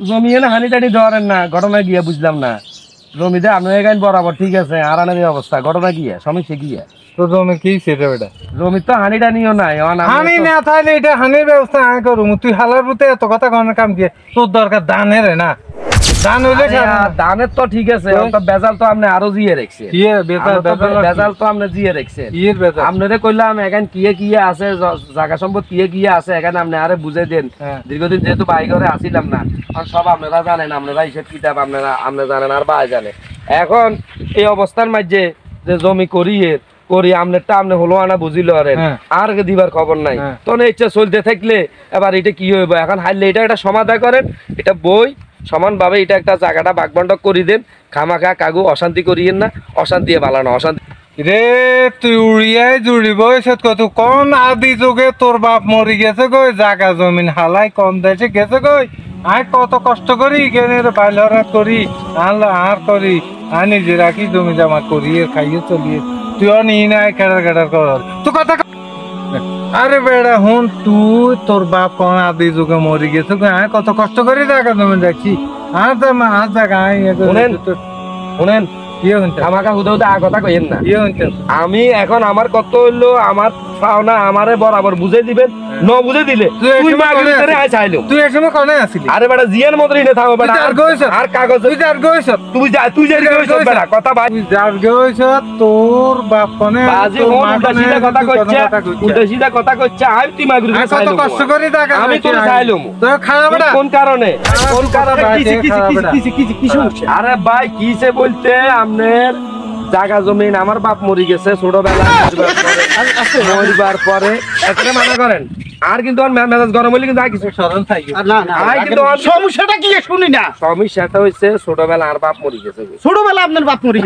জমি এনে হানি টানি ধরেন না, ঘটনা গিয়ে বুঝলাম না। জমিতে আপনি এখানে বরাবর ঠিক আছে, আর আনের অবস্থা ঘটনা গিয়ে সমস্যা গিয়ে তো জমি কি সেটা বেটা জমি তো হানি টানিও নাই, হানি না থাকলে এটা হানির ব্যবস্থা আয় করুম। তুই হালার প্রতি এত কথা কনের কাম কি? তোর দরকার দানের না, দান হইলে দানের তো ঠিক আছে, বেজাল তো আপনি আরো জিয়ে রাখছেন। বেজাল তো আপনি জিয়ে রাখছেন। আপনারে কইলাম এখানে কিয়ে কিয়ে আছে, জায়গা সম্পদ কিয়ে কিয়ে আছে, এখানে আপনি আরে বুঝে দেন। দীর্ঘদিন যেহেতু বাই ঘরে আসিলাম না, সব আপনারা জানেন, আপনারা হিসেব কিতাব আপনারা জানেন আর বাই জানে। এখন এই অবস্থার মাঝে যে জমি করি আমনেরটা আপনি হলো আনা বুঝিল আর দিবার খবর নাই, তখন ইচ্ছা চলতে থাকলে এবার এটা কি হইব? এখন হারলে এটা একটা সমাধান করেন, এটা বই সমানভাবে এটা একটা জায়গাটা বাগবন্টক করে দেন। খামাখা কাগু অশান্তি করিয়েন না, অশান্তি বালানো অশান্তি রে। তুই উড়িয়াই জুড়িব কত কোন আদি যুগে তোর বাপ মরি গেছে গই, জায়গা জমিন হালাই কম দেশে গেছে গই। আয় কত কষ্ট করি কেনে বাইলরা করি আর করি আর নিজে রাখি জমি জমা করিয়ে খাইয়ে চলিয়ে তুই নি নাই খেড়ার খেড়ার কর তুই কথা। আরে বেড়া হুন, তুই তোর বাপ কোন আদি যুগে মরি গেছে আয় কত কষ্ট করি জায়গা জমি দেখছি আর জায়গা শুনেন আমাকে হুদে হুদে কথা কইেন না। আমি এখন আমার কত হইলো আমার পাওনা আমারে বরাবর বুঝে দিবেন, ন বুঝে দিলে তুই চাইলো তুই এক সময় কোনে আসিলি? আরে বেটা জিয়ার মতই না থাকো বেটা আর কাগজ তুই যার গইছ তুই যার গইছ বেটা কথা ভাই তুই যার গইছ তোর বাপ কোনে বাজি উল্টা সিধা কথা কইছে, উল্টা সিধা কথা কইছে। আমি তুই মাগুরি কত কষ্ট করি টাকা আমি তোর চাইলো তো খারাপ বেটা কোন কারণে কি আরে ভাই কিসে বলতে আপনার জায়গা জমিন আমার বাপ মরি গেছে ছোটবেলা, মরিবার পরে একটা মানা করেন আর কিন্তু মেজাজ গরম হইলে কিন্তু আর কিছু স্মরণ থাকি সমস্যাটা কি শুনি না। সমস্যাটা হইছে ছোটবেলা আর বাপ মরি গেছে। ছোটবেলা আপনার বাপ মরি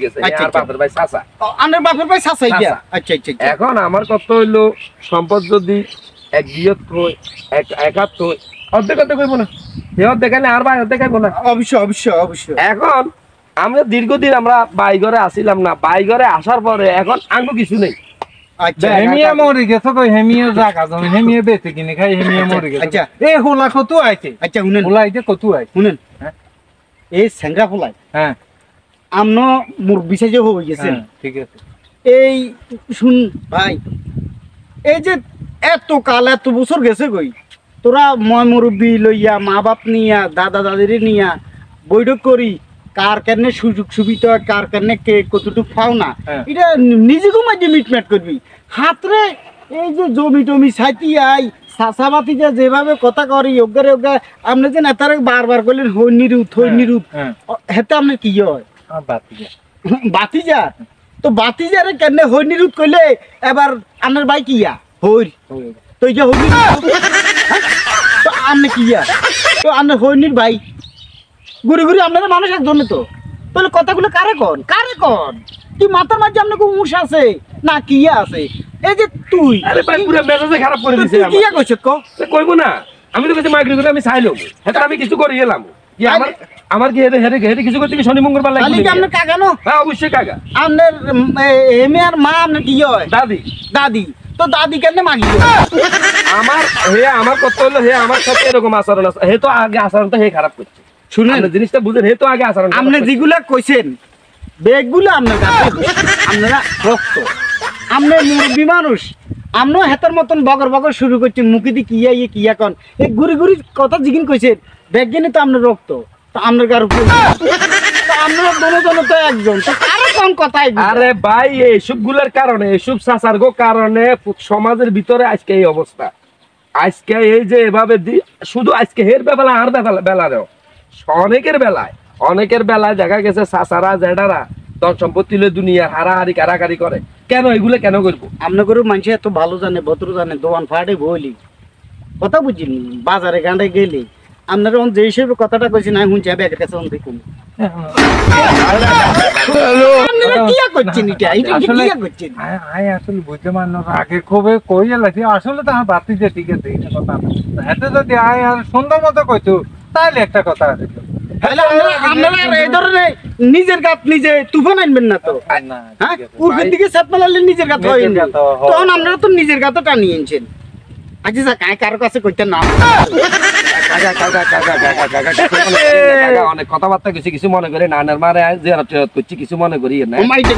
গেছে আর বাপের ভাই চাচা, আপনার বাপের ভাই চাচা। আচ্ছা আচ্ছা, এখন আমার কত হইলো সম্পদ যদি এক বিয়ত হয় একাত হয় অর্ধেক অর্ধেক হইব না, সে অর্ধেক আর ভাই অর্ধেক হইব না। অবশ্যই অবশ্যই অবশ্যই। এখন আমরা দীর্ঘদিন আমরা বাইঘরে আসিলাম না, বাইঘরে আসার পরে এখন আঙ্গু কিছু নেই। আচ্ছা হেমিয়া মরে গেছে কই হেমিয়া জায়গা জমি হেমিয়া বেচে কিনে খাই হেমিয়া মরে গেছে। আচ্ছা এই হোলা কত আইছে? আচ্ছা শুনেন হোলা আইতে কত আইছে শুনেন, এই স্যাংরা হোলাই হ্যাঁ আমনো মুরব্বি সাজে হয়ে গেছে। ঠিক আছে এই শুন ভাই, এই যে এত কাল এত বছর গেছে কই তোরা ময় মুরব্বি লইয়া মা বাপ নিয়া দাদা দাদিরে নিয়া বৈঠক করি কার কেনে সুযোগ সুবিধা কার কেনে কে কতটুকু পাও না এটা নিজেকে মাঝে মিটমেট করবি হাতরে। এই যে জমি টমি সাইতি আই চাষাবাতি যেভাবে কথা করি অজ্ঞারে অজ্ঞা আপনি যে নেতারে বারবার করলেন হই নিরুত হেতে আপনার কি হয়? বাতিজা তো বাতিজারে কেনে হই নিরুত করলে এবার আপনার ভাই কিয়া হই তো এই যে হই তো আপনি কিয়া তো আপনার হইনির ভাই ঘুরে ঘুরে আপনারা মানুষ একজন তো তাহলে কথাগুলো কারে কন কি মাথার মাঝে আপনাকে উঁশ আছে না কিয়া আছে? এই যে তুই পুরো মেজাজে খারাপ করে দিছিস। কিয়া কইছ কইবো না, আমি তো কইছি মাইগ্রেট করে আমি চাইলাম এটা আমি কিছু করে গেলাম কি আমার কি হেরে কিছু করতে কি শনি মঙ্গলবার লাগে তাহলে কি আপনার কাকা নো? হ্যাঁ অবশ্যই কাকা। আপনার এমে আর মা আপনার কি হয়? দাদি তো দাদি কেন মাগি আমার কত হলো হে আমার সাথে এরকম আচরণ আছে, হে তো আগে আচরণটা হে খারাপ করছে। শুনেন জিনিসটা বুঝেন, হে তো আগে আচরণ আপনি যেগুলা কইছেন বেগগুলো আপনার কাছে আপনারা রক্ত আপনার মুরব্বী মানুষ আপনিও হেতার মতন বগর শুরু করছেন মুখে দিয়ে কিয়া কিয়া কন এই ঘুরি ঘুরি কথা জিগিন কইছেন বেগজনই তো আপনার রক্ত তো আপনার কার উপর আপনারা দুজন তো একজন তো কারো কোন কথাই। আরে ভাই এইসব গুলার কারণে এইসব চাচার কারণে সমাজের ভিতরে আজকে এই অবস্থা। আজকে এই যে এভাবে শুধু আজকে হের বেলা আর বেলারেও অনেকের বেলায় দেখা গেছে চাচারা জেডারা ধন সম্পত্তি লই দুনিয়ার হারাহারি কারাকারি করে। কেন এগুলো কেন করবো? আপনাদের মানুষ এত ভালো জানে ভদ্র জানে দোকান ফাটে বইলি কথা বুঝিনি বাজারে গাঁডে গেলি আপনারা যে হিসেবে কথাটা কইছি না শুনছি ব্যাগের কাছে দেখুন আগে খুবই কইয়া লাগছি আসলে তো আমার বাতি যে ঠিক আছে কথা হাতে যদি আয় আর সুন্দর মতো কইতো তাহলে একটা কথা আছে। নিজের গাত নিজে তুফান আনবেন না তো উর্ফের দিকে চাপ মারলে নিজের গাত হয় তখন আপনারা তো নিজের গাতও টানিয়ে আনছেন। আচ্ছা স্যার কাই কারো কাছে কইতে না কাকা অনেক কথাবার্তা কিছু মনে করি নানার মারে জিয়ারত করছি কিছু মনে করি না মাইতে